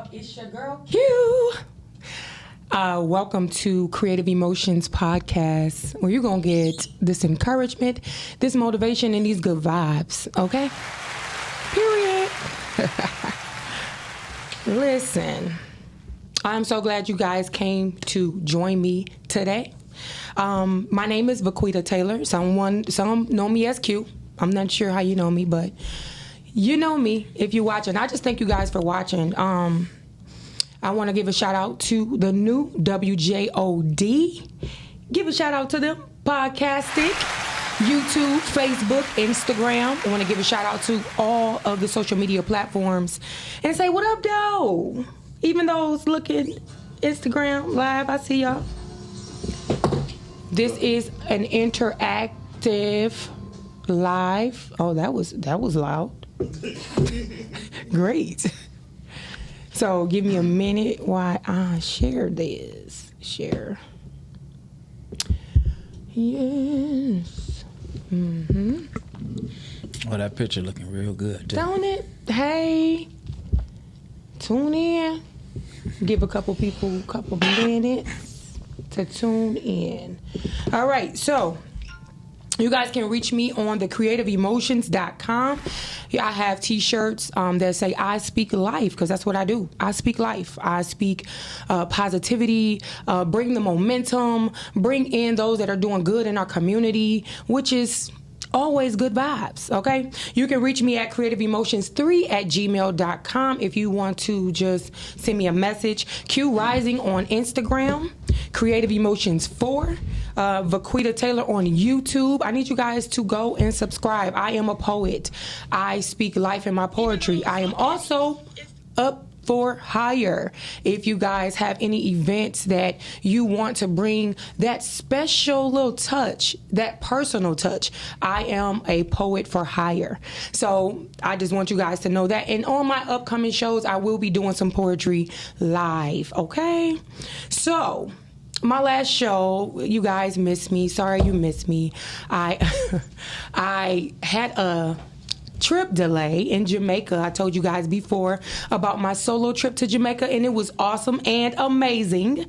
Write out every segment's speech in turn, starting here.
up? It's your girl Q. Welcome to Creative Emotions Podcast, where you're going to get this encouragement, this motivation, and these good vibes, okay? Period. Listen, I'm so glad you guys came to join me today. My name is Vaquita Taylor. Some know me as Q. I'm not sure how you know me, but you know me if you're watching. I just thank you guys for watching. I want to give a shout out to the new WJOD. Give a shout out to them. Podcastic, YouTube, Facebook, Instagram. I want to give a shout out to all of the social media platforms and say, what up, though? Even those looking Instagram live, I see y'all. This is an interactive live. Oh, that was loud. Great. So give me a minute while I share this. Share. Yes. Mm-hmm. Oh, that picture looking real good, too. Don't it? Hey. Tune in. Give a couple people a couple minutes to tune in. All right, so you guys can reach me on thecreativeemotions.com. I have t-shirts that say I speak life, because that's what I do. I speak life. I speak positivity, bring the momentum, bring in those that are doing good in our community, which is always good vibes, okay? You can reach me at creativeemotions3@gmail.com if you want to just send me a message. Q Rising on Instagram, Creative Emotions 4, Vaquita Taylor on YouTube. I need you guys to go and subscribe. I am a poet. I speak life in my poetry. I am also up for hire. If you guys have any events that you want to bring that special little touch, that personal touch, I am a poet for hire. So I just want you guys to know that. And on my upcoming shows, I will be doing some poetry live, okay? So my last show, you guys missed me. Sorry you missed me. I had a trip delay in Jamaica. I told you guys before about my solo trip to Jamaica, and it was awesome and amazing.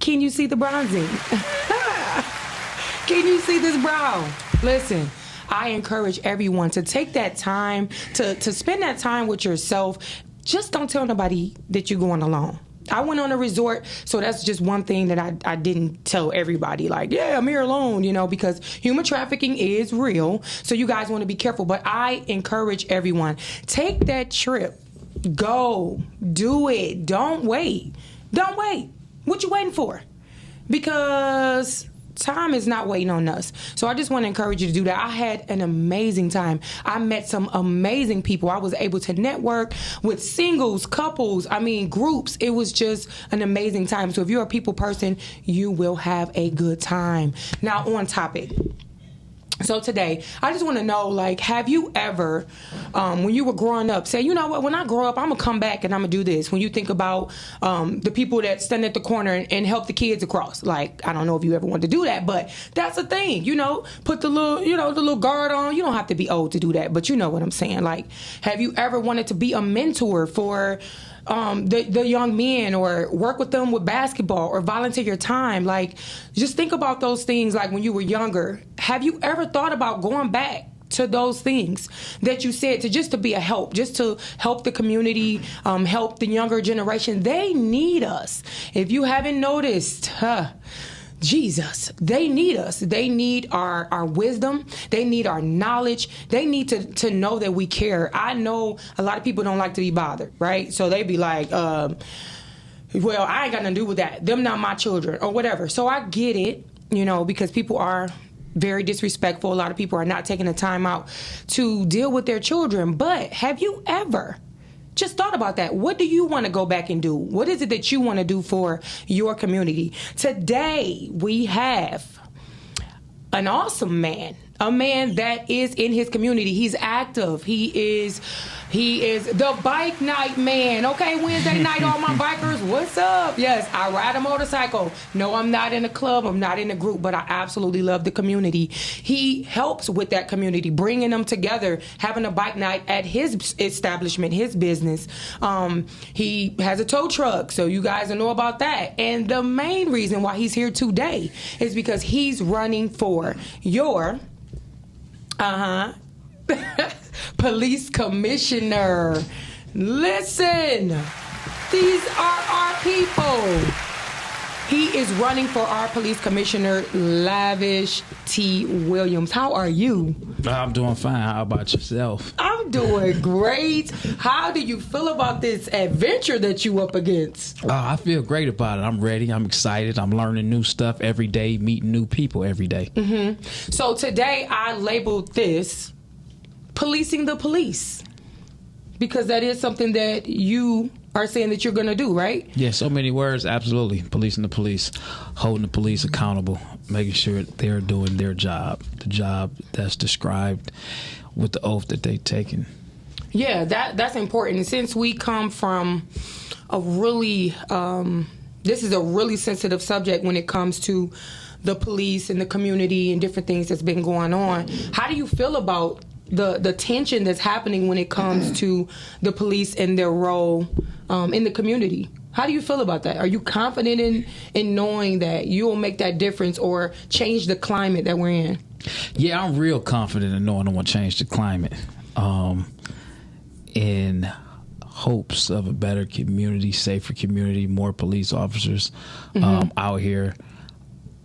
Can you see the bronzing? Can you see this brow? Listen, I encourage everyone to take that time to spend that time with yourself. Just don't tell nobody that you're going alone. I went on a resort, so that's just one thing that I didn't tell everybody. Like, yeah, I'm here alone, because human trafficking is real. So you guys want to be careful. But I encourage everyone, take that trip. Go. Do it. Don't wait. Don't wait. What you waiting for? Because time is not waiting on us. So I just want to encourage you to do that. I had an amazing time. I met some amazing people. I was able to network with singles, couples, groups. It was just an amazing time. So if you're a people person, you will have a good time. Now, on topic. So today, I just want to know, have you ever, when you were growing up, say, you know what, when I grow up, I'm going to come back and I'm going to do this. When you think about the people that stand at the corner and help the kids across. I don't know if you ever want to do that, but that's a thing, put the little guard on. You don't have to be old to do that, but you know what I'm saying. Have you ever wanted to be a mentor for the young men, or work with them with basketball, or volunteer your time? Just think about those things when you were younger. Have you ever thought about going back to those things that you said to be a help, just to help the community, help the younger generation? They need us. If you haven't noticed, Jesus, they need us. They need our wisdom. They need our knowledge. They need to know that we care. I know a lot of people don't like to be bothered, right? So they be like, well, I ain't got nothing to do with that. Them not my children, or whatever. So I get it, because people are very disrespectful. A lot of people are not taking the time out to deal with their children. But have you ever just thought about that? What do you want to go back and do? What is it that you want to do for your community? Today, we have an awesome man, a man that is in his community. He's active. He He is the bike night man. Okay, Wednesday night, all my bikers, what's up? Yes, I ride a motorcycle. No, I'm not in a club. I'm not in a group, but I absolutely love the community. He helps with that community, bringing them together, having a bike night at his establishment, his business. He has a tow truck, so you guys will know about that. And the main reason why he's here today is because he's running for your police commissioner. Listen, these are our people. He is running for our police commissioner, Lavish T. Williams. How are you? I'm doing fine. How about yourself? I'm doing great. How do you feel about this adventure that you up against? I feel great about it. I'm ready. I'm excited. I'm learning new stuff every day, meeting new people every day. Mm-hmm. So today I labeled this policing the police, because that is something that you are saying that you're going to do, right? Yeah, so many words. Absolutely. Policing the police, holding the police accountable, making sure they're doing their job, the job that's described with the oath that they've taken. Yeah, that's important. And since we come from a really, this is a really sensitive subject when it comes to the police and the community and different things that's been going on. How do you feel about the tension that's happening when it comes to the police and their role in the community? How do you feel about that? Are you confident in knowing that you will make that difference or change the climate that we're in? Yeah, I'm real confident in knowing I want to change the climate in hopes of a better community, safer community, more police officers out here.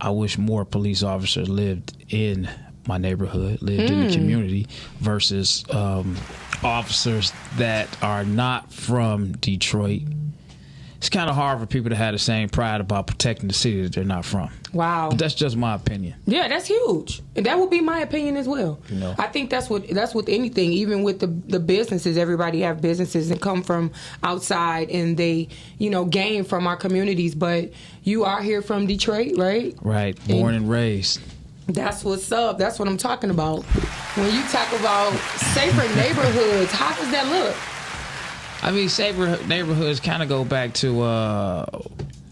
I wish more police officers lived in my neighborhood, lived in the community, versus officers that are not from Detroit. It's kind of hard for people to have the same pride about protecting the city that they're not from. Wow. But that's just my opinion. Yeah, that's huge. And that would be my opinion as well. You know. I think that's with anything, even with the businesses. Everybody have businesses and come from outside and they, gain from our communities. But you are here from Detroit, right? Right. Born and raised. That's what's up. That's what I'm talking about. When you talk about safer neighborhoods, how does that look? I mean, safer neighborhoods kind of go back to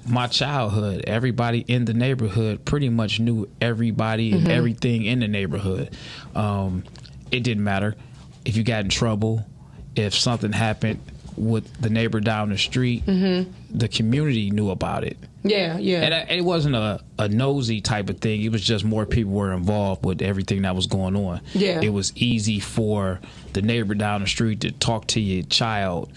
my childhood. Everybody in the neighborhood pretty much knew everybody and everything in the neighborhood. It didn't matter if you got in trouble, if something happened with the neighbor down the street, the community knew about it. Yeah. And it wasn't a nosy type of thing. It was just more people were involved with everything that was going on. Yeah. It was easy for the neighbor down the street to talk to your child,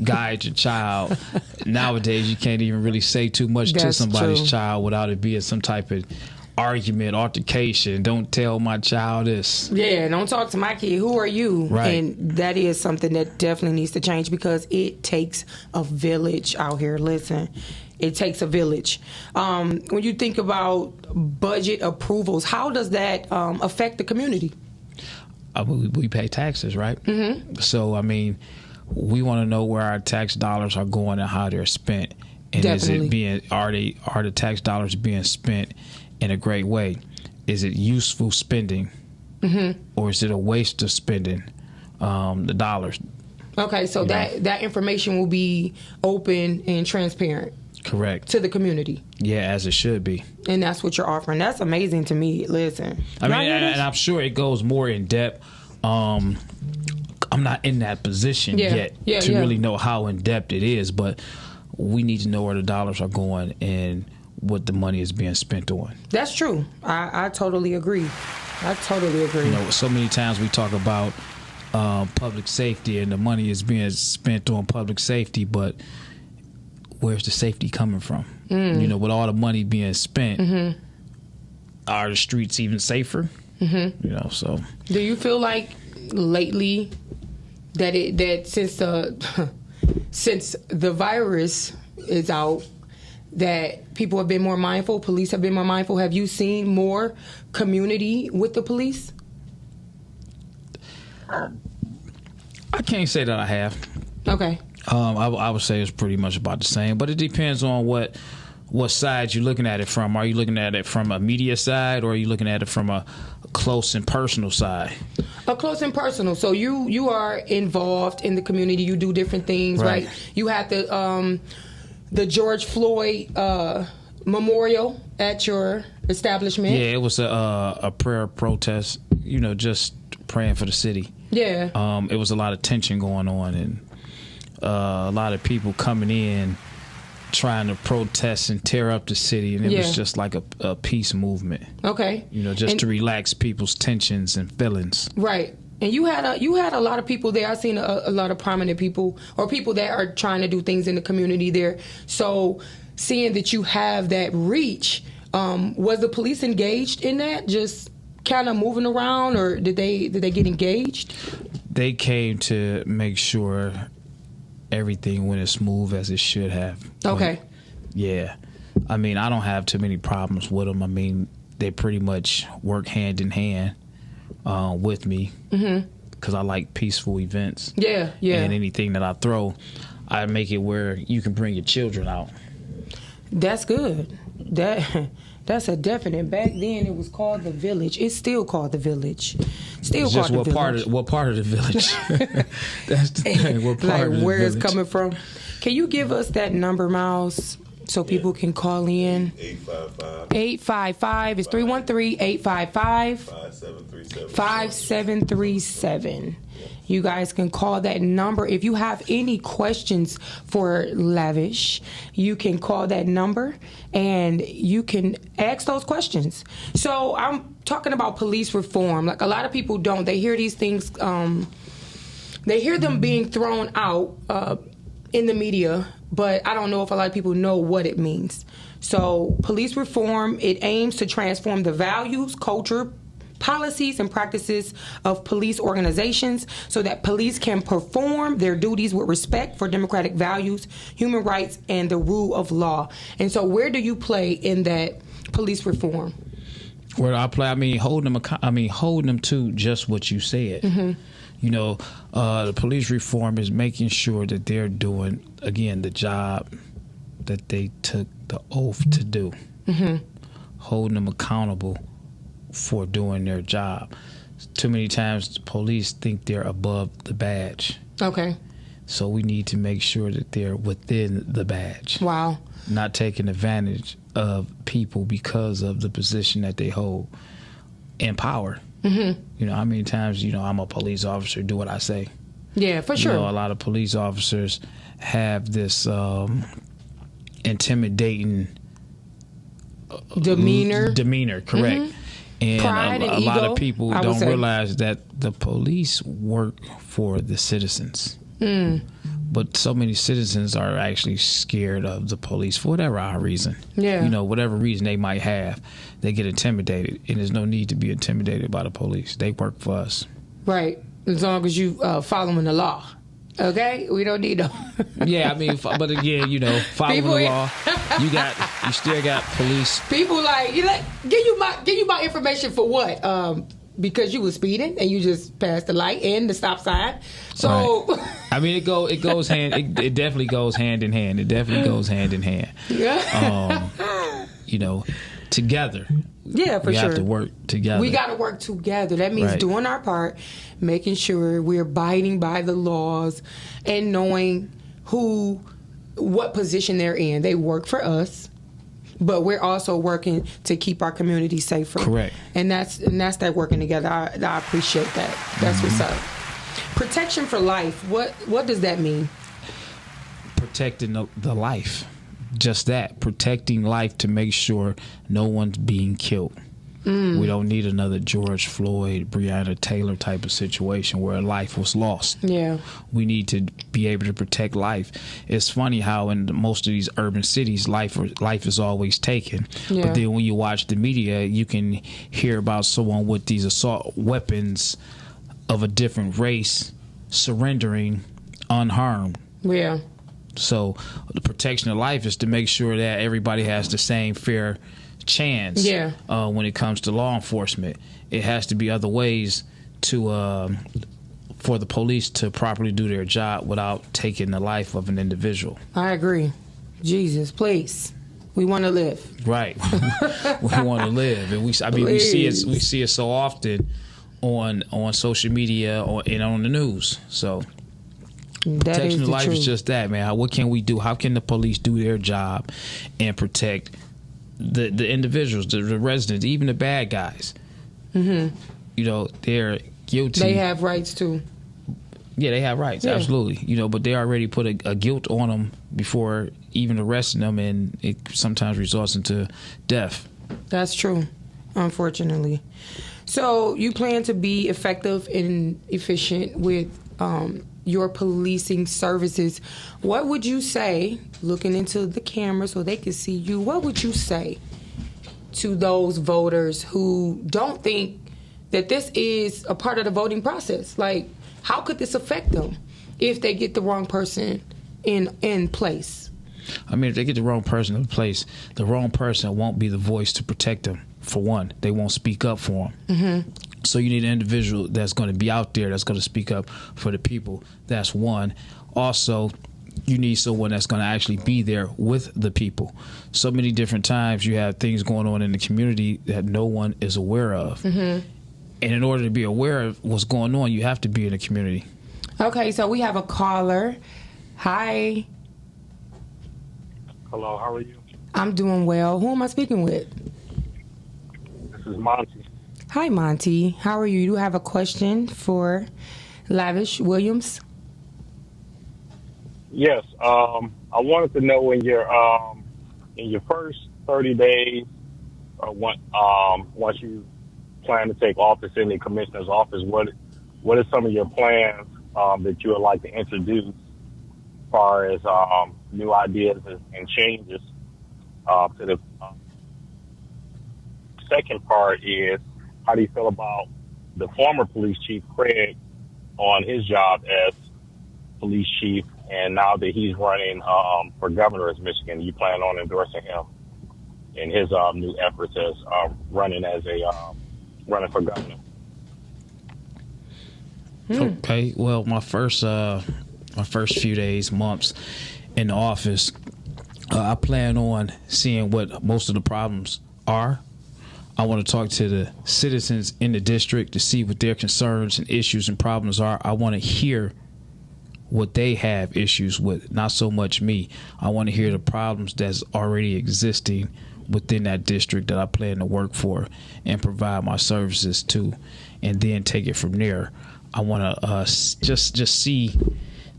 guide your child. Nowadays, you can't even really say too much to somebody's child without it being some type of argument, altercation. Don't tell my child this. Yeah, don't talk to my kid. Who are you? Right. And that is something that definitely needs to change, because it takes a village out here. Listen, it takes a village. When you think about budget approvals, how does that affect the community? We pay taxes, right? So, I mean, we want to know where our tax dollars are going and how they're spent. And Definitely. are the tax dollars being spent in a great way? Is it useful spending, or is it a waste of spending the dollars? Okay, so that information will be open and transparent. Correct. To the community. Yeah, as it should be. And that's what you're offering. That's amazing to me. Listen. I mean, and I'm sure it goes more in depth. I'm not in that position yet to really know how in depth it is, but we need to know where the dollars are going and what the money is being spent on. That's true. I totally agree. So many times we talk about public safety and the money is being spent on public safety, but where's the safety coming from? With all the money being spent, are the streets even safer? So. Do you feel like lately that since the virus is out, that people have been more mindful, police have been more mindful? Have you seen more community with the police? I can't say that I have. Okay. I would say it's pretty much about the same, but it depends on what side you're looking at it from. Are you looking at it from a media side, or are you looking at it from a close and personal side. A close and personal. So you are involved in the community. You do different things, right? You had the George Floyd memorial at your establishment. Yeah, it was a prayer protest. Just praying for the city. Yeah. It was a lot of tension going on, and a lot of people coming in trying to protest and tear up the city, and it was just like a peace movement. Okay. To relax people's tensions and feelings. Right. And you had a lot of people there. I've seen a lot of prominent people or people that are trying to do things in the community there. So seeing that you have that reach, was the police engaged in that? Just kind of moving around, or did they get engaged? They came to make sure everything went as smooth as it should have. Okay. Yeah. I mean, I don't have too many problems with them. I mean, they pretty much work hand in hand with me because I like peaceful events. Yeah, yeah. And anything that I throw, I make it where you can bring your children out. That's good. That's a definite. Back then, it was called the Village. It's still called the Village. Still called the Village. What part of the village? That's the thing. What part of the where village? it's coming from? Can you give us that number, Miles, so people can call in? 855. It's 313-855. 5737. You guys can call that number. If you have any questions for Lavish, you can call that number and you can ask those questions. So I'm talking about police reform. Like, a lot of people don't. They hear these things, they hear them being thrown out in the media, but I don't know if a lot of people know what it means. So police reform, it aims to transform the values, culture, policies and practices of police organizations so that police can perform their duties with respect for democratic values, human rights, and the rule of law. And so where do you play in that police reform? Where I play, holding them to just what you said. The police reform is making sure that they're doing, again, the job that they took the oath to do. Holding them accountable for doing their job. Too many times the police think they're above the badge. Okay. So we need to make sure that they're within the badge. Wow. Not taking advantage of people because of the position that they hold in power. How many times, I'm a police officer, do what I say. Yeah, for sure. A lot of police officers have this intimidating demeanor, correct. And pride and a lot ego, of people don't realize that the police work for the citizens. But so many citizens are actually scared of the police for whatever reason. Yeah. Whatever reason they might have, they get intimidated. And there's no need to be intimidated by the police. They work for us. Right. As long as you following the law. Okay? We don't need them. Yeah, but again, following the law, you still got police. People give you my information for what? Because you was speeding and you just passed the light and the stop sign. So right. It goes hand. It definitely goes hand in hand. It definitely goes hand in hand. Yeah. Together. Yeah, for sure. We have to work together. We got to work together. That means doing our part, making sure we're abiding by the laws and knowing what position they're in. They work for us, but we're also working to keep our community safer. Correct. And that's that working together. I appreciate that. That's what's up. Protection for life. What does that mean? Protecting the life. Just that, protecting life to make sure no one's being killed. We don't need another George Floyd, Breonna Taylor type of situation where life was lost. Yeah. We need to be able to protect life. It's funny how in most of these urban cities, life is always taken. Yeah. But then when you watch the media, you can hear about someone with these assault weapons of a different race surrendering unharmed. Yeah. So the protection of life is to make sure that everybody has the same fair chance. Yeah. When it comes to law enforcement, it has to be other ways to for the police to properly do their job without taking the life of an individual. I agree. Jesus, please. We want to live. Right. We want to live, and we see it so often on social media and on the news. So protection of life is just that, man. What can we do? How can the police do their job and protect the individuals, the residents, even the bad guys? Mm-hmm. You know, they're guilty. They have rights too. Yeah, they have rights, absolutely. You know, but they already put a guilt on them before even arresting them, and it sometimes results into death. That's true, unfortunately. So you plan to be effective and efficient with your policing services. What would you say, looking into the camera so they can see you, what would you say to those voters who don't think that this is a part of the voting process? Like, how could this affect them if they get the wrong person in place? I mean, if they get the wrong person in place, the wrong person won't be the voice to protect them. For one, they won't speak up for them. Mm-hmm. So you need an individual that's going to be out there that's going to speak up for the people. That's one. Also, you need someone that's going to actually be there with the people. So many different times you have things going on in the community that no one is aware of. Mm-hmm. And in order to be aware of what's going on, you have to be in the community. Okay, so we have a caller. Hi. Hello, how are you? I'm doing well. Who am I speaking with? This is Monty. Hi, Monty. How are you? You have a question for Lavish Williams? Yes. I wanted to know in your first 30 days, once you plan to take office in the commissioner's office, what are some of your plans that you would like to introduce as far as new ideas and changes to the second part is, how do you feel about the former police chief, Craig, on his job as police chief, and now that he's running for governor of Michigan, you plan on endorsing him in his new efforts as running for governor? Okay, well, my first few days, months in the office, I plan on seeing what most of the problems are. I want to talk to the citizens in the district to see what their concerns and issues and problems are. I want to hear what they have issues with, not so much me. I want to hear the problems that's already existing within that district that I plan to work for and provide my services to, and then take it from there. I want to just see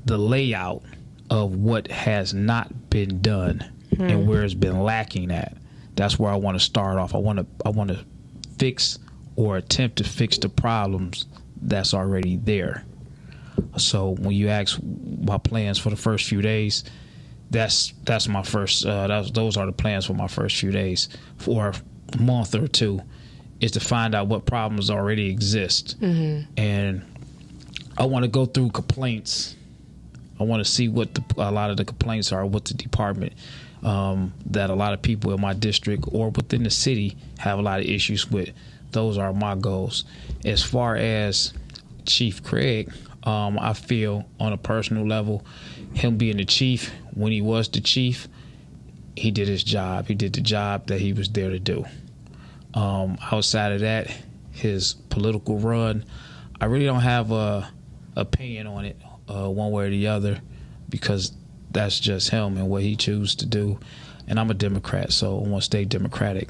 the layout of what has not been done and where it's been lacking at. That's where I want to start off. I want to fix or attempt to fix the problems that's already there. So when you ask my plans for the first few days, that's my first. Those are the plans for my first few days. For a month or two, is to find out what problems already exist, and I want to go through complaints. I want to see what a lot of the complaints are, what the department that a lot of people in my district or within the city have a lot of issues with. Those are my goals. As far as Chief Craig, I feel on a personal level, him being the chief, when he was the chief, he did his job. He did the job that he was there to do. Outside of that, his political run, I really don't have a opinion on it one way or the other, because that's just him and what he chooses to do. And I'm a Democrat, so I want to stay Democratic.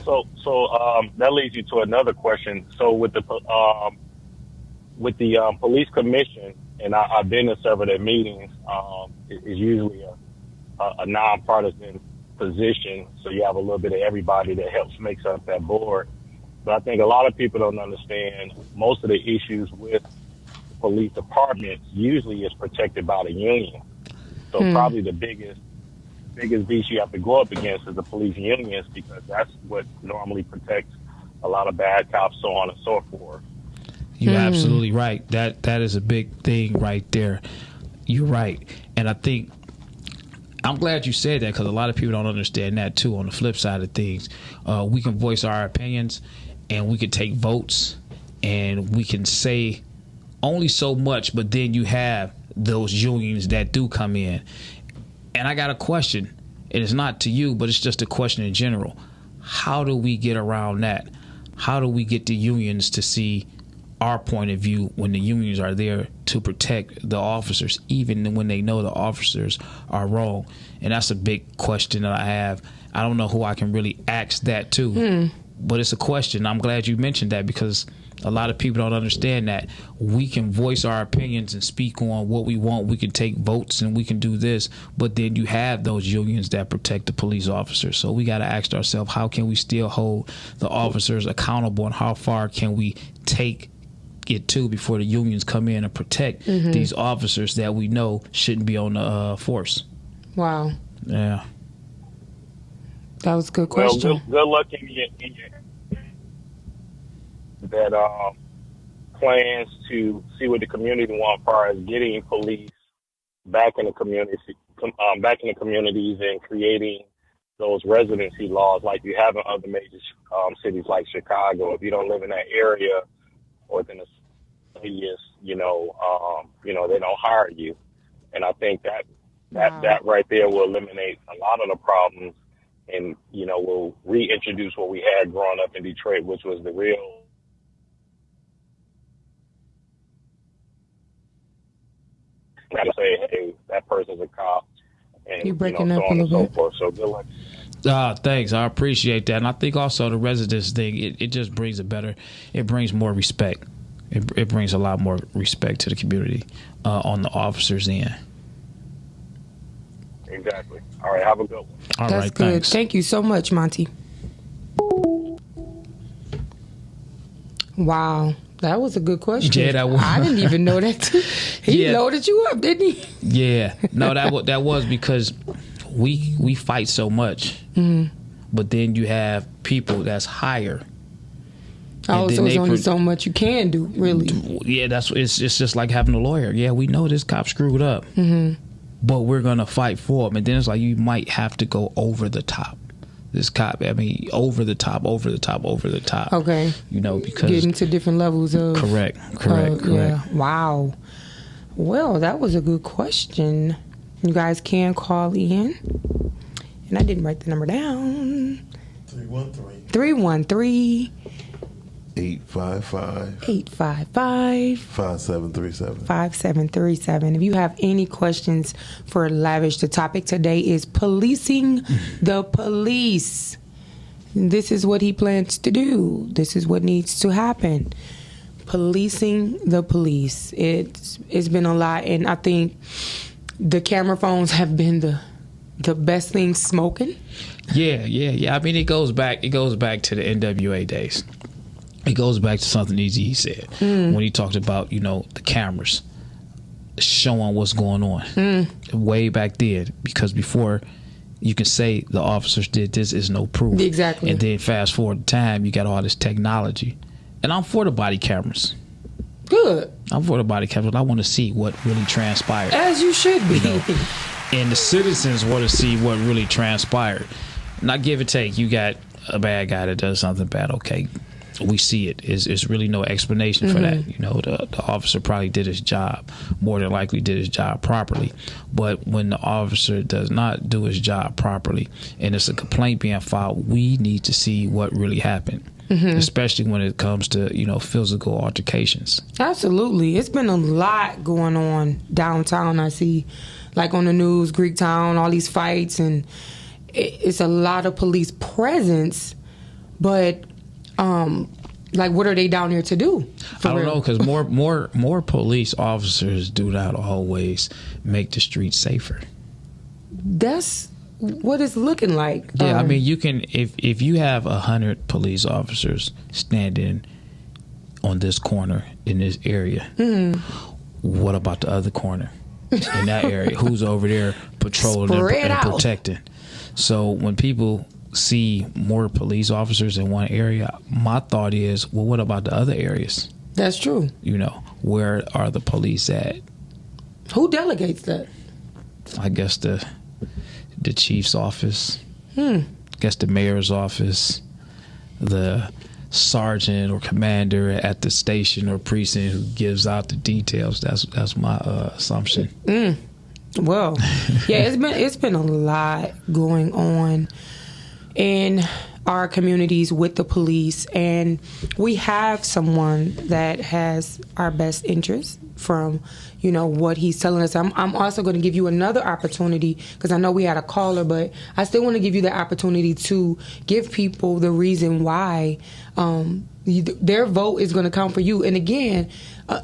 So that leads you to another question. So with the police commission, and I've been to several of their meetings, it's usually a nonpartisan position. So you have a little bit of everybody that helps makes up that board. But I think a lot of people don't understand most of the issues with police departments usually is protected by the union. So probably the biggest beast you have to go up against is the police unions, because that's what normally protects a lot of bad cops, so on and so forth. You're absolutely right. That is a big thing right there. You're right. And I think I'm glad you said that, because a lot of people don't understand that too. On the flip side of things, we can voice our opinions and we can take votes and we can say only so much, but then you have those unions that do come in. And I got a question, and it's not to you, but it's just a question in general. How do we get around that? How do we get the unions to see our point of view when the unions are there to protect the officers, even when they know the officers are wrong? And that's a big question that I have. I don't know who I can really ask that to, but it's a question. I'm glad you mentioned that, because a lot of people don't understand that we can voice our opinions and speak on what we want. We can take votes and we can do this, but then you have those unions that protect the police officers. So we got to ask ourselves, how can we still hold the officers accountable, and how far can we take it to before the unions come in and protect these officers that we know shouldn't be on the force? Wow. Yeah. That was a good question. Well, good luck in your that plans to see what the community want as far as getting police back in the communities and creating those residency laws like you have in other major cities like Chicago. If you don't live in that area or within a radius, they don't hire you. And I think that right there will eliminate a lot of the problems, and will reintroduce what we had growing up in Detroit, which was the real kind of say, hey, that person's a cop, and you're breaking so up on a and little so bit. forth. So good luck. Thanks. I appreciate that. And I think also the residence thing, it just brings it brings more respect. It brings a lot more respect to the community on the officers' end. Exactly. All right. Have a good one. All That's right. good. Thanks. Thank you so much, Monty. Wow. That was a good question. Yeah, that was. I didn't even know that. He loaded you up, didn't he? Yeah. No, that was because we fight so much, but then you have people that's higher. Oh, so there's only so much you can do, really. Yeah, it's just like having a lawyer. Yeah, we know this cop screwed up, but we're gonna fight for him. And then it's like you might have to go over the top. This cop, over the top. Okay. Because getting to different levels of. Correct. Yeah. Wow. Well, that was a good question. You guys can call in, and I didn't write the number down. 313 855 5737. If you have any questions for Lavish, the topic today is policing the police. This is what he plans to do. This is what needs to happen. Policing the police. It's been a lot, and I think the camera phones have been the best thing smoking. Yeah. I mean, it goes back to the NWA days. It goes back to something Eazy said when he talked about, the cameras showing what's going on way back then, because before you can say the officers did this is no proof. Exactly. And then fast forward time, you got all this technology. And I'm for the body cameras. Good. I'm for the body cameras. I want to see what really transpired. As you should be. And the citizens want to see what really transpired. Not give or take. You got a bad guy that does something bad. Okay. We see it. It's really no explanation for that. The officer probably did his job, more than likely did his job properly. But when the officer does not do his job properly and it's a complaint being filed, we need to see what really happened, especially when it comes to, physical altercations. Absolutely. It's been a lot going on downtown. I see, like on the news, Greektown, all these fights, and it's a lot of police presence, but what are they down here to do? I don't know, because more police officers do not always make the streets safer. That's what it's looking like. Yeah, you can, if you have 100 police officers standing on this corner in this area, what about the other corner in that area? Who's over there patrolling and protecting? So when people see more police officers in one area, my thought is, well, what about the other areas? That's true. Where are the police at? Who delegates that? I guess the chief's office. I guess the mayor's office, the sergeant or commander at the station or precinct who gives out the details. That's my assumption. Well, yeah, it's been a lot going on in our communities with the police, and we have someone that has our best interest from, you know, what he's telling us. I'm also going to give you another opportunity, because I know we had a caller, but I still want to give you the opportunity to give people the reason why their vote is going to count for you. And again,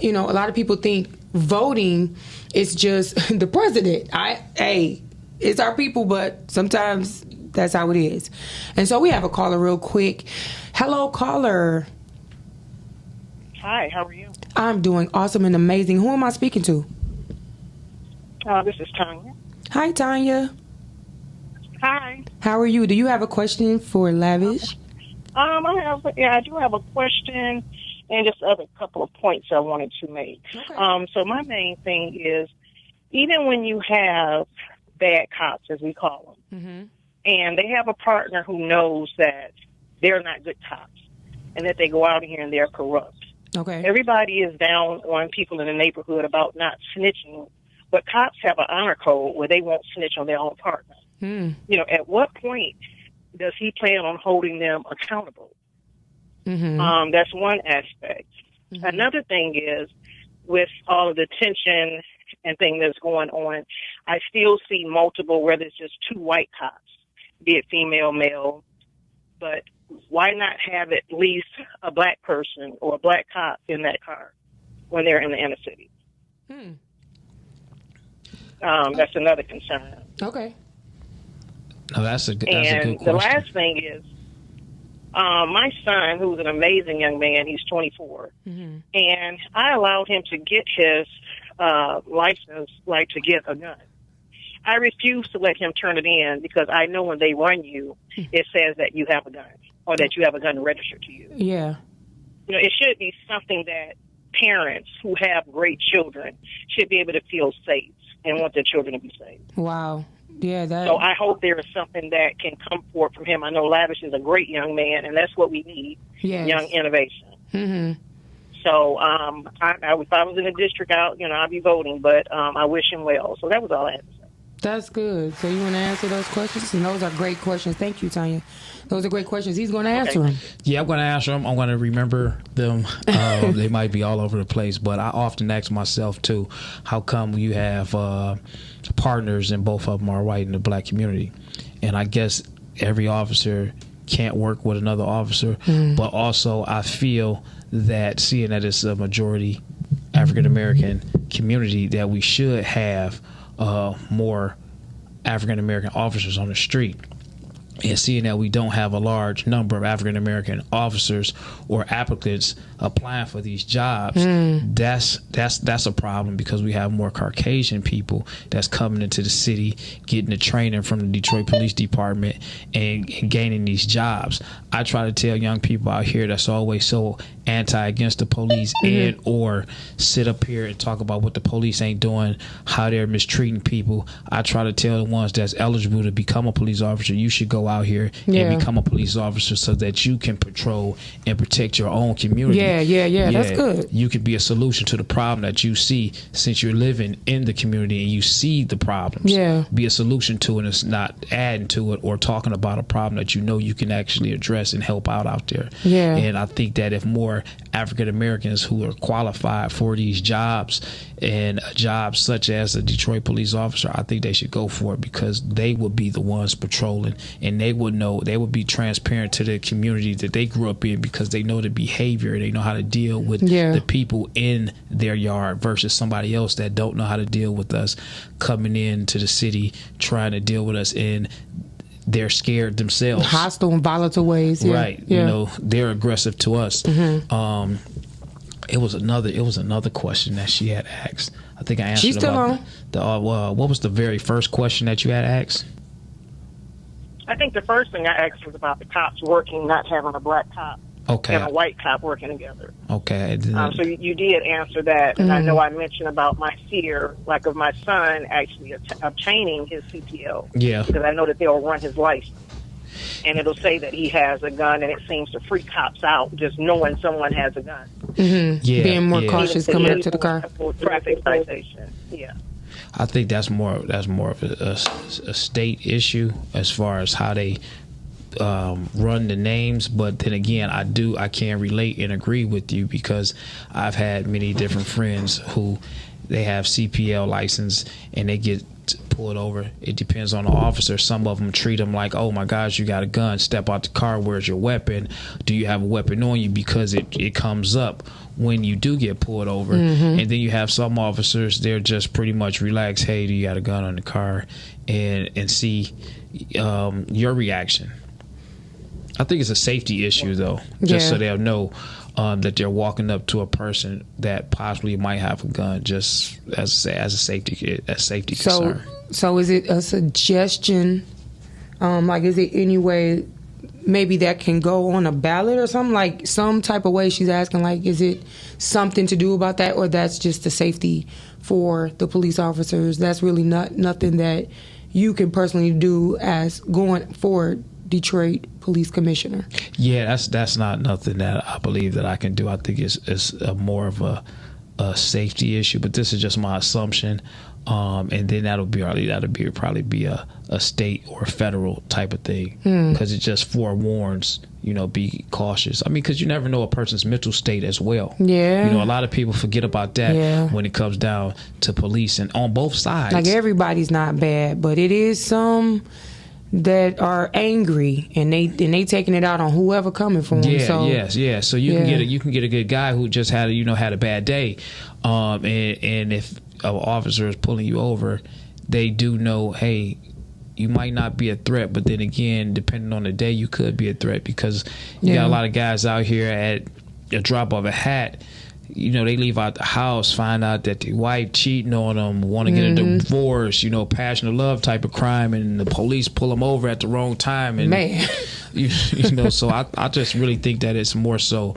you know, a lot of people think voting is just the president. It's our people, but sometimes that's how it is. And so we have a caller real quick. Hello, caller. Hi, how are you? I'm doing awesome and amazing. Who am I speaking to? This is Tanya. Hi, Tanya. Hi. How are you? Do you have a question for Lavish? I do have a question and just a couple of points I wanted to make. Okay. So my main thing is, even when you have bad cops, as we call them, and they have a partner who knows that they're not good cops and that they go out here and they're corrupt. Okay. Everybody is down on people in the neighborhood about not snitching, but cops have an honor code where they won't snitch on their own partner. You know, at what point does he plan on holding them accountable? That's one aspect. Another thing is, with all of the tension and thing that's going on, I still see multiple, whether it's just two white cops, be it female, male, but why not have at least a black person or a black cop in that car when they're in the inner city? That's another concern. Okay. No, that's a good And question. the last thing is, my son, who's an amazing young man, he's 24, and I allowed him to get his license, like to get a gun. I refuse to let him turn it in because I know when they run you, it says that you have a gun or that you have a gun registered to you. Yeah. You know, it should be something that parents who have great children should be able to feel safe and want their children to be safe. Wow. Yeah. So I hope there is something that can come forth from him. I know Lavish is a great young man, and that's what we need, young innovation. So if I was in the district, I'd be voting, but I wish him well. So that was all I had to say. That's good. So you want to answer those questions? And those are great questions. Thank you, Tanya. Those are great questions. He's going to answer them. Yeah, I'm going to answer them. I'm going to remember them. They might be all over the place, but I often ask myself, too, how come you have partners and both of them are white in the black community? And I guess every officer can't work with another officer, but also I feel that seeing that it's a majority African-American community, that we should have more African-American officers on the street. And seeing that we don't have a large number of African-American officers or applicants applying for these jobs, that's a problem, because we have more Caucasian people that's coming into the city, getting the training from the Detroit Police Department and gaining these jobs. I try to tell young people out here that's always so against the police and or sit up here and talk about what the police ain't doing, how they're mistreating people. I try to tell the ones that's eligible to become a police officer, you should go out here and become a police officer so that you can patrol and protect your own community. Yeah, that's good. You could be a solution to the problem that you see, since you're living in the community and you see the problems. Yeah. Be a solution to it. It's not adding to it or talking about a problem that you know you can actually address and help out there. Yeah. And I think that if more African Americans who are qualified for these jobs and jobs such as a Detroit police officer, I think they should go for it, because they would be the ones patrolling, and they would know, they would be transparent to the community that they grew up in, because they know the behavior, they know how to deal with the people in their yard versus somebody else that don't know how to deal with us coming into the city trying to deal with us in they're scared themselves. Hostile and volatile ways. Yeah. Right. Yeah. You know, they're aggressive to us. It was another question that she had asked. I think I answered. She's still on. What was the very first question that you had asked? I think the first thing I asked was about the cops working, not having a black cop and a white cop working together. Okay. So you did answer that, and I know I mentioned about my fear, like of my son actually obtaining his CPL. Yeah. Because I know that they'll run his license. and it'll say that he has a gun, and it seems to freak cops out just knowing someone has a gun. Mm-hmm. Yeah, being more cautious coming up to the car. Traffic citation. Yeah. I think that's more of a state issue as far as how they run the names. But then again, I can relate and agree with you, because I've had many different friends who they have CPL license and they get pulled over. It depends on the officer. Some of them treat them like, oh my gosh, you got a gun, step out the car, where's your weapon? Do you have a weapon on you? Because it comes up when you do get pulled over. And then you have some officers, they're just pretty much relaxed. Hey, do you got a gun on the car? And see your reaction. I think it's a safety issue, though, just so they'll know that they're walking up to a person that possibly might have a gun, just as a safety concern. So is it a suggestion? Like, is it any way maybe that can go on a ballot or something? Like, some type of way she's asking, like, is it something to do about that, or that's just the safety for the police officers? That's really nothing that you can personally do as going forward Detroit police commissioner. Yeah, that's not nothing that I believe that I can do. I think it's more of a safety issue, but this is just my assumption. And then that'll probably be a state or federal type of thing, because it just forewarns, be cautious. I mean, because you never know a person's mental state as well. Yeah, a lot of people forget about that when it comes down to police, and on both sides. Like, everybody's not bad, but it is some that are angry, and they taking it out on whoever coming for them. So you can get a good guy who just had a bad day, and if an officer is pulling you over, they do know, hey, you might not be a threat, but then again, depending on the day, you could be a threat, because you got a lot of guys out here at a drop of a hat. They leave out the house, find out that the wife cheating on them, want to get a divorce, passion of love type of crime, and the police pull them over at the wrong time. And, man. So I just really think that it's more so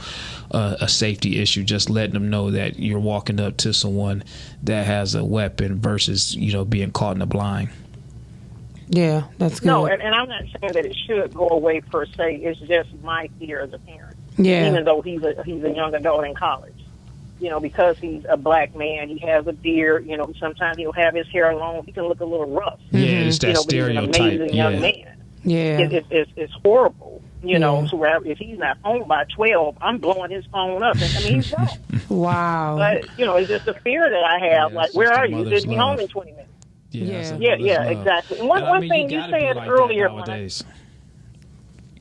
a safety issue, just letting them know that you're walking up to someone that has a weapon versus, being caught in the blind. Yeah, that's good. No, and I'm not saying that it should go away per se. It's just my fear as a parent. Yeah. Even though he's a young adult in college. Because he's a black man, he has a beard, sometimes he'll have his hair long, he can look a little rough. Yeah, it's that stereotype. He's an amazing young man. Yeah. It's horrible, so if he's not home by 12, I'm blowing his phone up. He's wrong. Wow. But, it's just a fear that I have, like, where are you? You should be home in 20 minutes. Yeah, exactly. And one thing you said earlier.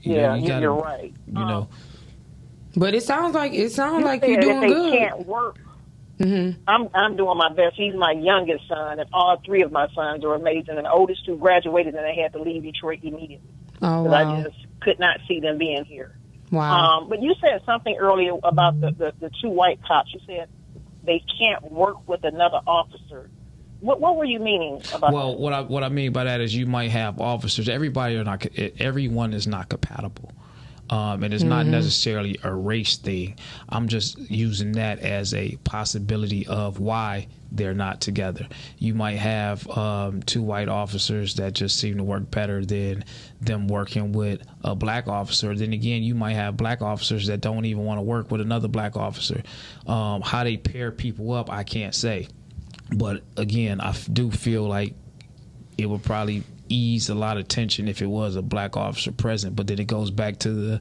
You're right. But it sounds like you're doing they good. Can't work. I'm doing my best. He's my youngest son, and all three of my sons are amazing. And the oldest two graduated, and they had to leave Detroit immediately. Oh, wow. I just could not see them being here. Wow. But you said something earlier about the two white cops. You said they can't work with another officer. What were you meaning about that? Well, what I mean by that is you might have officers. Everyone is not compatible. And it's not necessarily a race thing. I'm just using that as a possibility of why they're not together. You might have two white officers that just seem to work better than them working with a black officer. Then again, you might have black officers that don't even want to work with another black officer. How they pair people up, I can't say. But again, I do feel like it would probably ease a lot of tension if it was a black officer present, but then it goes back to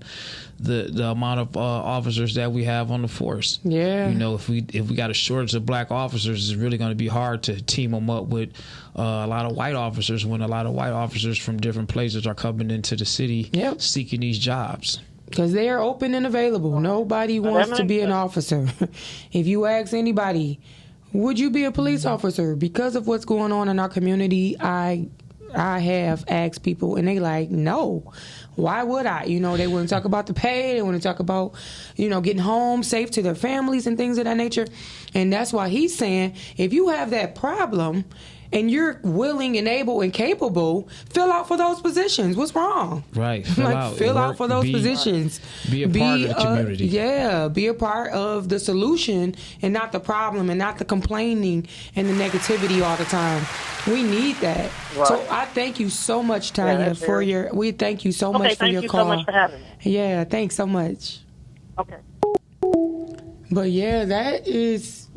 the amount of officers that we have on the force. Yeah, if we got a shortage of black officers, it's really going to be hard to team them up with a lot of white officers when a lot of white officers from different places are coming into the city seeking these jobs. Because they are open and available. Nobody wants to be an officer. If you ask anybody, would you be a police officer? Because of what's going on in our community, I have asked people, and they like, no. Why would I? They want to talk about the pay. They want to talk about, getting home safe to their families and things of that nature. And that's why he's saying, if you have that problem and you're willing and able and capable, fill out for those positions. What's wrong? Right. Fill out for those positions. Be a part of the community. Be a part of the solution and not the problem and not the complaining and the negativity all the time. We need that. Right. So I thank you so much, Tanya, we thank you so much for your call. Thank you so much for having me. Yeah, thanks so much. Okay. But yeah, that's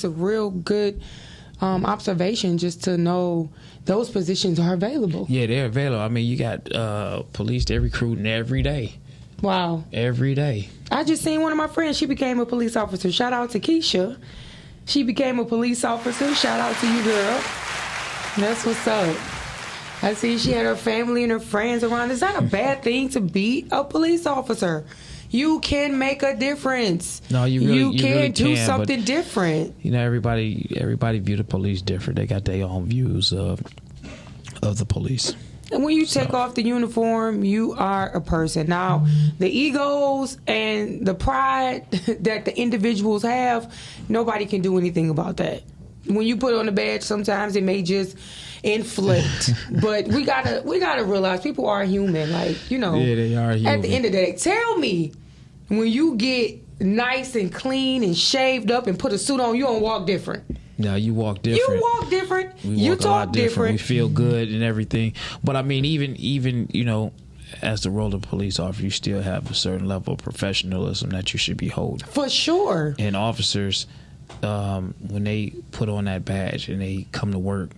a real good observation, just to know those positions are available. Yeah, they're available. I mean, you got police, they're recruiting every day. Wow. Every day. I just seen one of my friends, she became a police officer. Shout out to Keisha. She became a police officer. Shout out to you, girl. That's what's up. I see she had her family and her friends around. Is that a bad thing to be a police officer? You can make a difference. No, you really can do something different. You know, everybody view the police different. They got their own views of the police. And when you take off the uniform, you are a person. Now, the egos and the pride that the individuals have, nobody can do anything about that. When you put on a badge, sometimes it may just inflict. But we gotta realize people are human. Like, you know, yeah, they are human. At the end of the day, tell me, when you get nice and clean and shaved up and put a suit on, you don't walk different. No, you walk different. You walk different. You talk different. We feel good and everything. But I mean, even you know, as the role of police officer, you still have a certain level of professionalism that you should be holding. For sure. And officers, when they put on that badge and they come to work,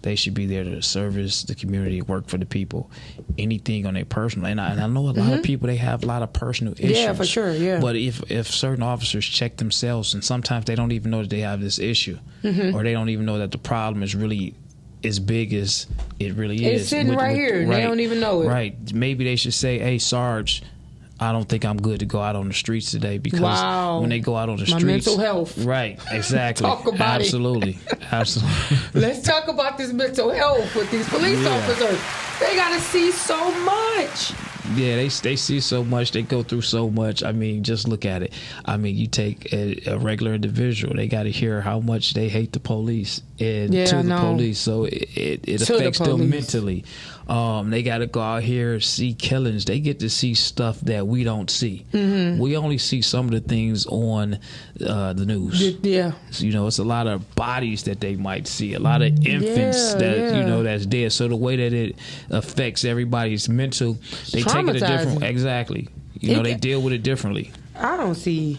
they should be there to service the community, work for the people. Anything on their personal, and I know a lot of people, they have a lot of personal issues. Yeah, for sure. Yeah. But if certain officers check themselves, and sometimes they don't even know that they have this issue, or they don't even know that the problem is really as big as it really is. It's sitting right here. Right, they don't even know it. Right. Maybe they should say, "Hey, Sarge, I don't think I'm good to go out on the streets today," because when they go out on the streets, my mental health. Right, exactly. Talk about Absolutely. Let's talk about this mental health with these police officers. They gotta see so much. Yeah, they see so much. They go through so much. I mean, just look at it. I mean, you take a regular individual. They got to hear how much they hate the police and the police. So it affects them mentally. They got to go out here, see killings. They get to see stuff that we don't see. We only see some of the things on the news. Yeah. So, you know, it's a lot of bodies that they might see, a lot of infants you know, that's dead. So the way that it affects everybody's mental, they take it a different. Exactly. You know, they deal with it differently. I don't see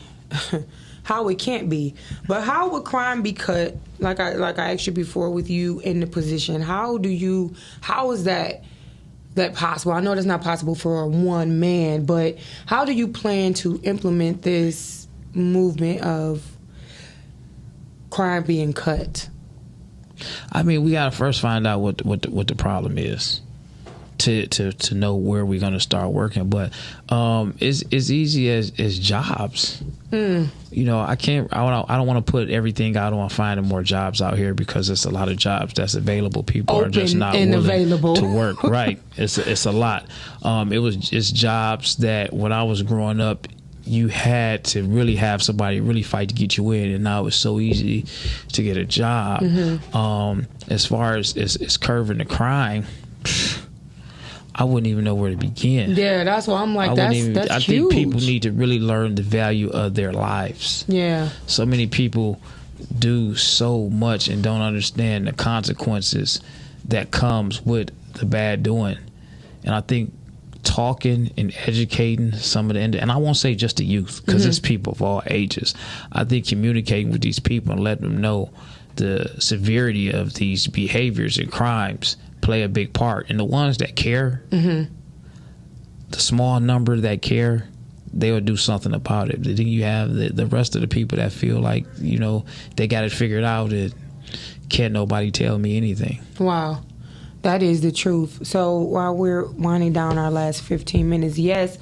how it can't be. But how would crime be cut? Like I asked you before, with you in the position, how is that possible? I know that's not possible for one man, but how do you plan to implement this movement of crime being cut? I mean, we gotta first find out what the problem is to know where we're gonna start working. But it's easy as jobs. You know, I don't want to put everything out on finding more jobs out here, because it's a lot of jobs that's available. People are just not willing to work. Right. It's a lot. It's jobs that when I was growing up, you had to really have somebody really fight to get you in, and now it's so easy to get a job. As far as curbing the crime, I wouldn't even know where to begin. Yeah, that's why I'm like, that's huge. I think people need to really learn the value of their lives. Yeah. So many people do so much and don't understand the consequences that comes with the bad doing. And I think talking and educating some of the, and I won't say just the youth, because it's people of all ages. I think communicating with these people and letting them know the severity of these behaviors and crimes play a big part. And the ones that care, the small number that care, they will do something about it. Then you have the rest of the people that feel like, you know, they got it figured out, and can't nobody tell me anything. Wow. That is the truth. So while we're winding down our last 15 minutes, yes,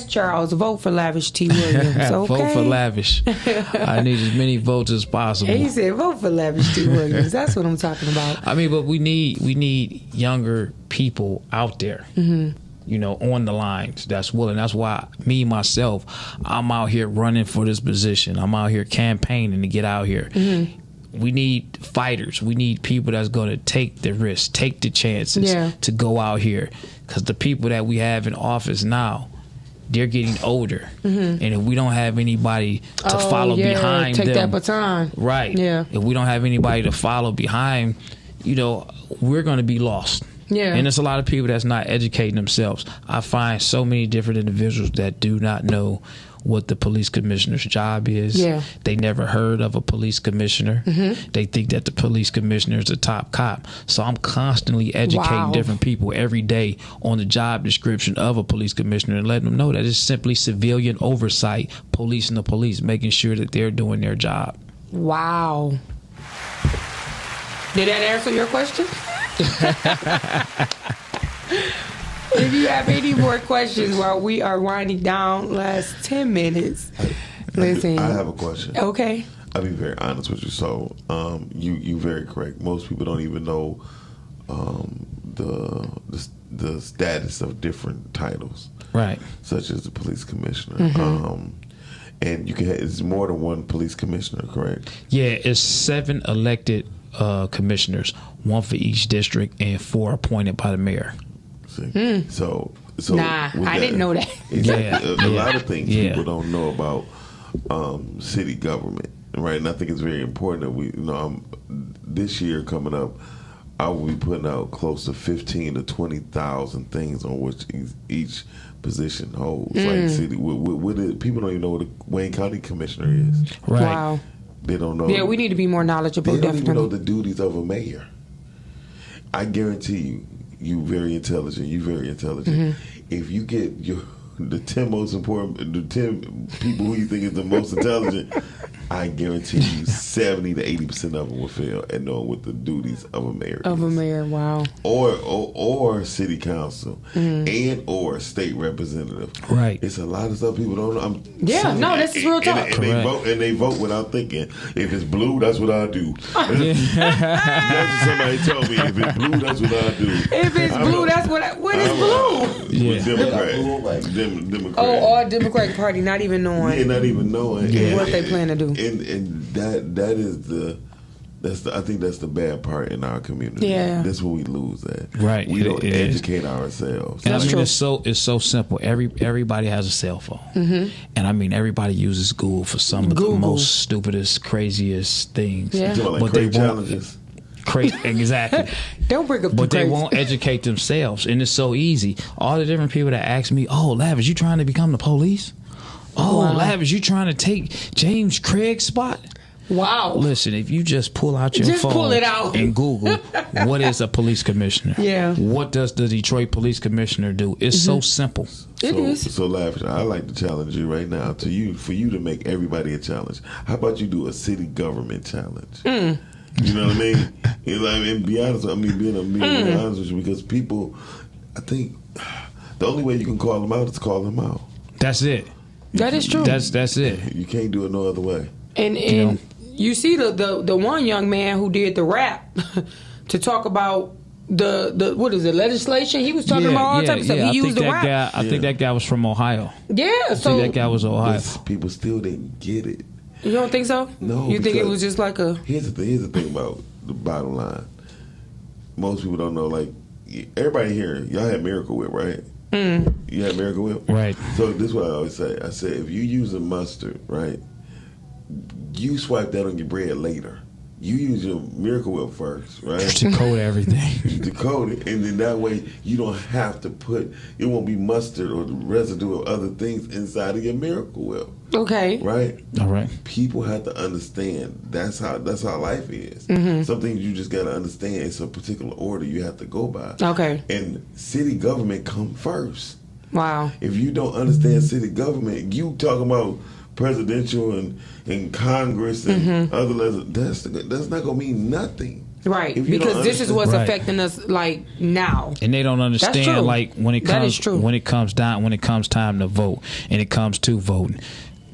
Charles, vote for Lavish T. Williams. Okay? Vote for Lavish. I need as many votes as possible. And he said, vote for Lavish T. Williams. That's what I'm talking about. I mean, but we need younger people out there, you know, on the lines that's willing. That's why me, myself, I'm out here running for this position. I'm out here campaigning to get out here. We need fighters. We need people that's going to take the risks, take the chances to go out here. Because the people that we have in office now, they're getting older. And if we don't have anybody to follow behind them. Take that baton. Right. Yeah. If we don't have anybody to follow behind, we're going to be lost. Yeah. And there's a lot of people that's not educating themselves. I find so many different individuals that do not know what the police commissioner's job is. Yeah. They never heard of a police commissioner. They think that the police commissioner is the top cop. So I'm constantly educating different people every day on the job description of a police commissioner and letting them know that it's simply civilian oversight, policing the police, making sure that they're doing their job. Wow. Did that answer your question? If you have any more questions while we are winding down, last 10 minutes. Listen. I have a question. Okay. I'll be very honest with you. So, you very correct. Most people don't even know the status of different titles, right? Such as the police commissioner. And it's more than one police commissioner, correct? Yeah, it's 7 elected commissioners, 1 for each district, and 4 appointed by the mayor. So nah, I didn't know that. A lot of things people don't know about city government, right? And I think it's very important that we, this year coming up, I will be putting out close to 15 to 20,000 things on which each position holds. Like city, people don't even know what a Wayne County commissioner is. Right. Wow. They don't know. Yeah, we need to be more knowledgeable. They don't definitely even know the duties of a mayor. I guarantee you very intelligent. If you get the 10 most important, the 10 people who you think is the most intelligent, I guarantee you 70 to 80% of them will fail at knowing what the duties of a mayor is. Of a mayor, wow. Or city council and or state representative. Right. It's a lot of stuff people don't know. This is real talk. And they vote without thinking. If it's blue, that's what I do. That's what somebody told me. If it's blue, that's what I do. If it's blue, that's what is blue? Yeah. Democrat. Or Democratic Party, not even knowing what they plan to do. And that is I think that's the bad part in our community. Yeah. That's where we lose at. Right. We don't educate ourselves. And it's so simple. Everybody has a cell phone. And I mean everybody uses Google for some of the most stupidest, craziest things. Yeah. But they challenges. Exactly. Don't bring up But they won't educate themselves, and it's so easy. All the different people that ask me, "Oh, Lavish, you trying to become the police? Oh, wow. Lavish, you trying to take James Craig's spot?" Wow. Listen, if you just pull out your phone pull it out. and Google, what is a police commissioner? Yeah. What does the Detroit police commissioner do? It's so simple. It is. So, Lavish, I'd like to challenge you right now for you to make everybody a challenge. How about you do a city government challenge? You know what I mean? And be honest. Being honest with you, because people, I think the only way you can call them out is to call them out. That's it. That is true. That's it. You can't do it no other way. And you see the one young man who did the rap to talk about the what is it, legislation? He was talking about all types of stuff. He used the rap. I think that guy was from Ohio. Yeah, I think that guy was Ohio. People still didn't get it. You don't think so? No. You think it was just like a... Here's the thing about the bottom line. Most people don't know, like, everybody here, y'all had Miracle Whip, right? You had Miracle Whip? Right. So this is what I always say. I say, if you use a mustard, right, you swipe that on your bread later. You use your Miracle Whip first, right? To code everything. To code it, and then that way you don't have to it won't be mustard or the residue of other things inside of your Miracle Whip. Okay. Right? All right. People have to understand that's how life is. Some things you just got to understand. It's a particular order you have to go by. Okay. And city government come first. Wow. If you don't understand city government, you talking about presidential and Congress and other that's not gonna mean nothing. Right, because this is what's affecting us like now. And they don't understand like when it comes time to vote and it comes to voting,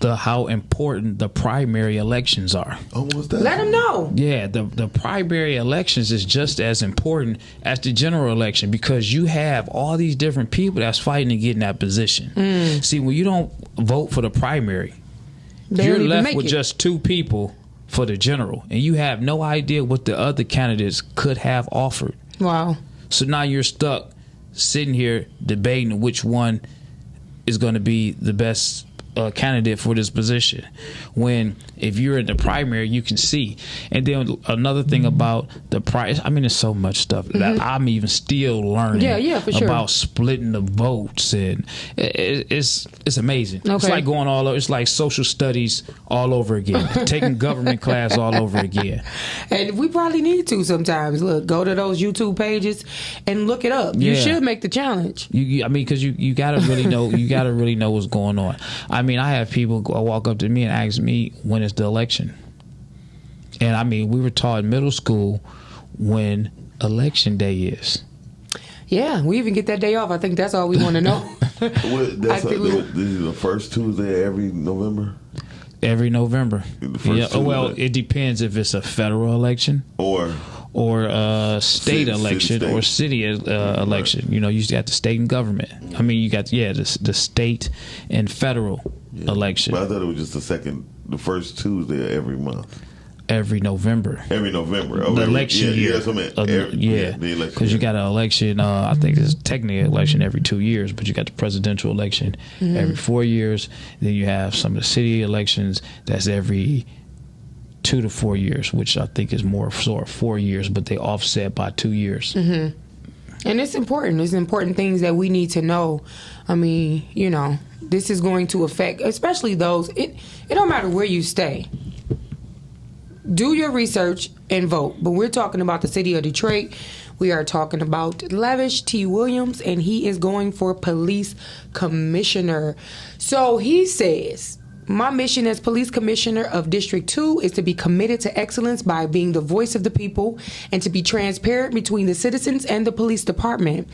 how important the primary elections are. Almost that. Let them know. Yeah, the primary elections is just as important as the general election because you have all these different people that's fighting to get in that position. See, when you don't vote for the primary, you're left with just 2 people for the general, and you have no idea what the other candidates could have offered. Wow. So now you're stuck sitting here debating which one is going to be the best candidate for this position, when if you're in the primary you can see. And then another thing about the price, I mean, there's so much stuff that I'm even still learning for sure. about splitting the votes, and it's amazing. Okay. It's like going all over. It's like social studies all over again, taking government class all over again. And we probably need to sometimes. Look, go to those YouTube pages and look it up. You should make the challenge. I mean, because you gotta really know. You gotta really know what's going on. I mean, I have people walk up to me and ask me when is the election, and I mean, we were taught in middle school when election day is. Yeah, we even get that day off. I think that's all we want to know. This is the first Tuesday every November. Every November. Well, it depends if it's a federal election or state election or city election. You know, you got the state and government. I mean, you got the state and federal election. But I thought it was just the first Tuesday of every month. Every November. Every November. The election year. That's what I meant. Because you got an election, I think it's technically an election every 2 years, but you got the presidential election every 4 years. Then you have some of the city elections that's every 2 to 4 years, which I think is more sort of 4 years, but they offset by 2 years. And it's important. It's important things that we need to know. I mean, you know, this is going to affect, especially those, it don't matter where you stay. Do your research and vote. But we're talking about the city of Detroit. We are talking about Lavish T. Williams, and he is going for police commissioner. So he says, my mission as police commissioner of District 2 is to be committed to excellence by being the voice of the people and to be transparent between the citizens and the police department.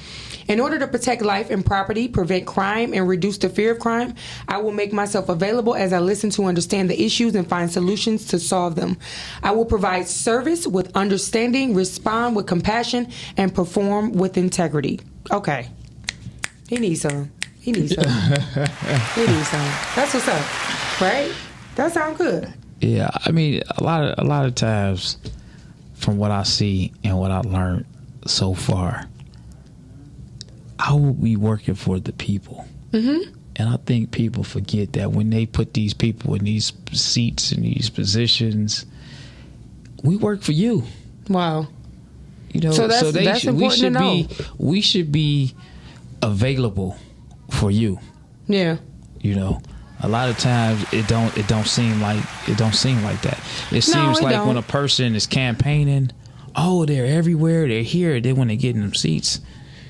In order to protect life and property, prevent crime, and reduce the fear of crime, I will make myself available as I listen to understand the issues and find solutions to solve them. I will provide service with understanding, respond with compassion, and perform with integrity. Okay. He needs some. He needs some. That's what's up, right? That sounds good. Yeah, I mean, a lot of times, from what I see and what I learned so far, I will be working for the people. And I think people forget that when they put these people in these seats and these positions, we work for you. Wow. You know, so that's important to know. We should be available for you. Yeah. You know, a lot of times it don't seem like that. It seems like when a person is campaigning, oh, they're everywhere, they're here. Then when they get in them seats,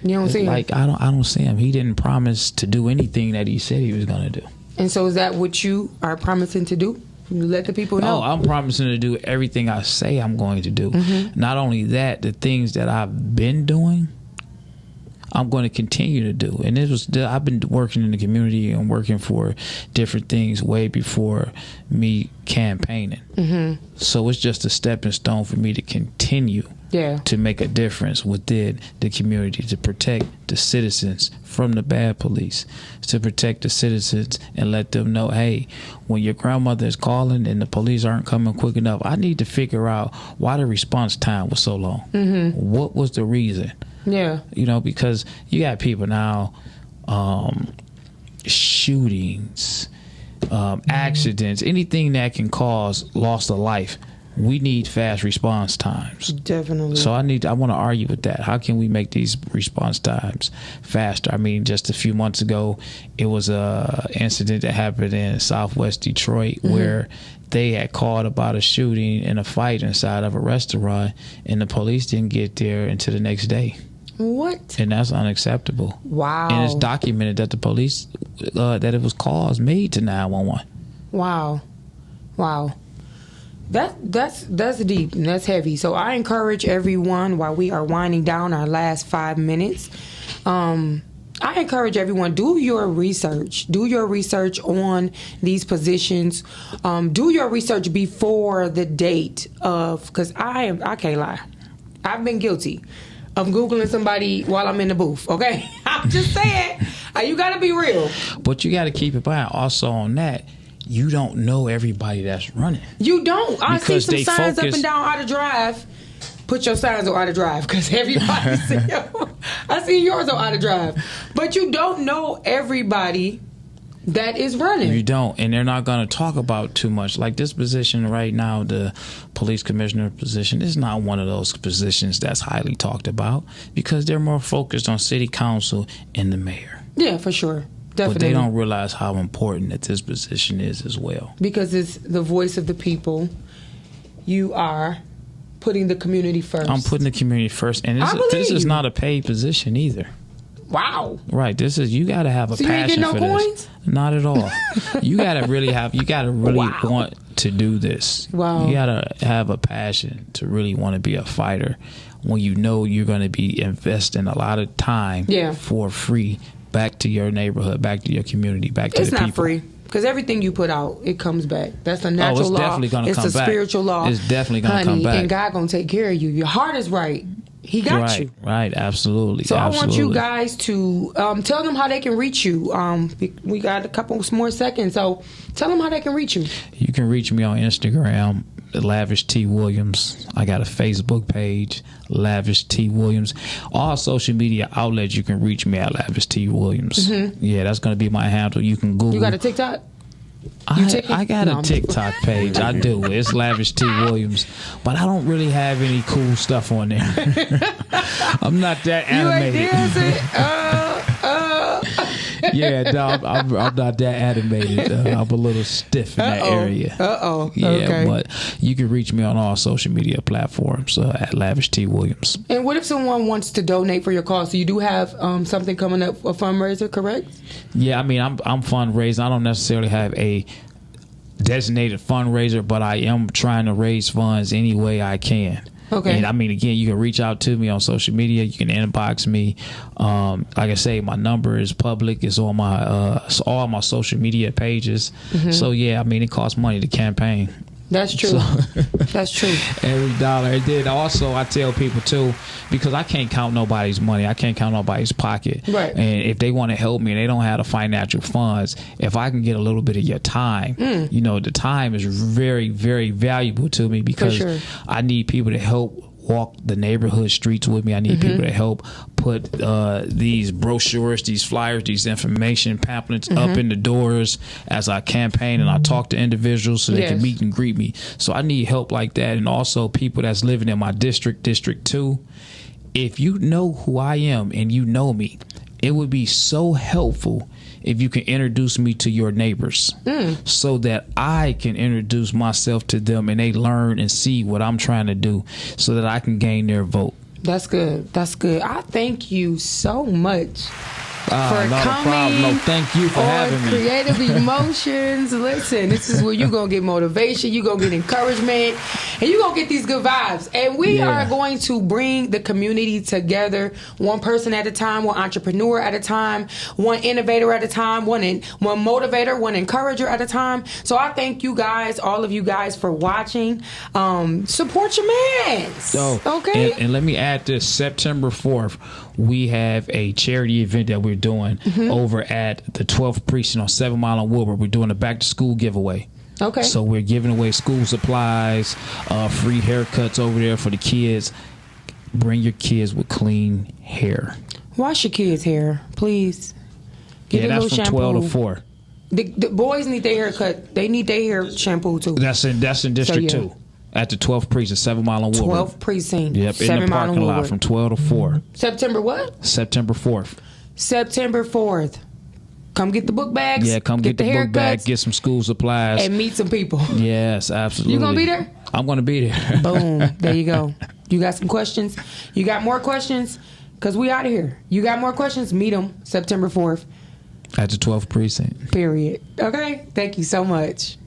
you don't see him. Like I don't see him. He didn't promise to do anything that he said he was going to do. And so is that what you are promising to do? You let the people know. Oh, I'm promising to do everything I say I'm going to do. Not only that, the things that I've been doing, I'm going to continue to do. And I've been working in the community and working for different things way before me campaigning. So it's just a stepping stone for me to continue to make a difference within the community, to protect the citizens from the bad police, to protect the citizens and let them know, hey, when your grandmother is calling and the police aren't coming quick enough, I need to figure out why the response time was so long. What was the reason? Yeah. You know, because you got people now, shootings, accidents, anything that can cause loss of life. We need fast response times. Definitely. So I want to argue with that. How can we make these response times faster? I mean, just a few months ago, it was a incident that happened in Southwest Detroit where they had called about a shooting and a fight inside of a restaurant, and the police didn't get there until the next day. What? And that's unacceptable. Wow. And it's documented that the police, that it was calls made to 911. Wow. That's deep and that's heavy. So I encourage everyone, while we are winding down our last 5 minutes, I encourage everyone, do your research. Do your research on these positions. Do your research before the date of, because I can't lie, I've been guilty of Googling somebody while I'm in the booth, okay? I'm just saying, you got to be real. But you got to keep in mind also on that, you don't know everybody that's running. You don't. I see Because some they signs up focus- and down how to drive. Put your signs on how to drive because everybody see them. I see yours on how to drive. But you don't know everybody that is running. You don't, and they're not going to talk about too much. Like this position right now, the police commissioner position, is not one of those positions that's highly talked about because they're more focused on city council and the mayor. Yeah, for sure. Definitely. But they don't realize how important that this position is as well. Because it's the voice of the people. You are putting the community first. I'm putting the community first, and this is not a paid position either. Wow. Right. This is, you got to have a So you ain't passion getting no for coins? this. Not at all. You got to really want to do this. Wow. You got to have a passion to really want to be a fighter when you know you're going to be investing a lot of time for free back to your neighborhood, back to your community, back to the people. It's not free. Because everything you put out, it comes back. That's a natural it's law. Definitely gonna it's come a back. spiritual law. It's definitely going to come back. And God going to take care of you. Your heart is right. He got you. Right, absolutely. So absolutely. I want you guys to tell them how they can reach you. We got a couple more seconds, so tell them how they can reach you. You can reach me on Instagram, Lavish T Williams. I got a Facebook page, Lavish T Williams. All social media outlets, you can reach me at Lavish T Williams. Mm-hmm. Yeah, that's going to be my handle. You can Google. You got a TikTok? I got a TikTok page. I do. It's Lavish T Williams, but I don't really have any cool stuff on there. I'm not that animated. You ain't dancing? Yeah, no, I'm not that animated. I'm a little stiff in that area. Yeah, okay. But you can reach me on all social media platforms at Lavish T Williams. And what if someone wants to donate for your cause? So you do have something coming up, a fundraiser, correct? Yeah, I mean, I'm fundraising. I don't necessarily have a designated fundraiser, but I am trying to raise funds any way I can. Okay. And I mean, again, you can reach out to me on social media. You can inbox me. Like I say, my number is public. It's on my all my social media pages. Mm-hmm. So yeah, I mean, it costs money to campaign. That's true. That's true. Every dollar. And then also I tell people too, because I can't count nobody's money. I can't count nobody's pocket. Right. And if they want to help me and they don't have the financial funds, if I can get a little bit of your time, you know, the time is very, very valuable to me because I need people to help walk the neighborhood streets with me. I need people to help put these brochures, these flyers, these information pamphlets up in the doors as I campaign and I talk to individuals so they can meet and greet me. So I need help like that. And also people that's living in my district, District 2. If you know who I am and you know me, it would be so helpful if you can introduce me to your neighbors so that I can introduce myself to them and they learn and see what I'm trying to do so that I can gain their vote. That's good. That's good. I thank you so much for not coming. A problem. No, thank you for having me. Creative Emotions. Listen, this is where you're going to get motivation, you're going to get encouragement, and you're going to get these good vibes. And we are going to bring the community together one person at a time, one entrepreneur at a time, one innovator at a time, one motivator, one encourager at a time. So I thank you guys, all of you guys, for watching. Support your man. Okay? And let me add this. September 4th, we have a charity event that we're doing over at the 12th Precinct on 7 Mile and Wilbur. We're doing a back-to-school giveaway. Okay. So we're giving away school supplies, free haircuts over there for the kids. Bring your kids with clean hair. Wash your kids' hair, please. Get that's from shampoo. 12 to 4. The boys need their hair cut. They need their hair shampoo, too. That's in District 2. At the 12th Precinct, 7 Mile and Wilbur. 12th Precinct. Yep, in the parking lot from 12 to 4. September what? September 4th. September 4th. Come get the book bags. Yeah, come get the book bag, get some school supplies. And meet some people. Yes, absolutely. You going to be there? I'm going to be there. Boom. There you go. You got some questions? You got more questions? Because we out of here. You got more questions? Meet them September 4th. At the 12th Precinct. Period. Okay? Thank you so much.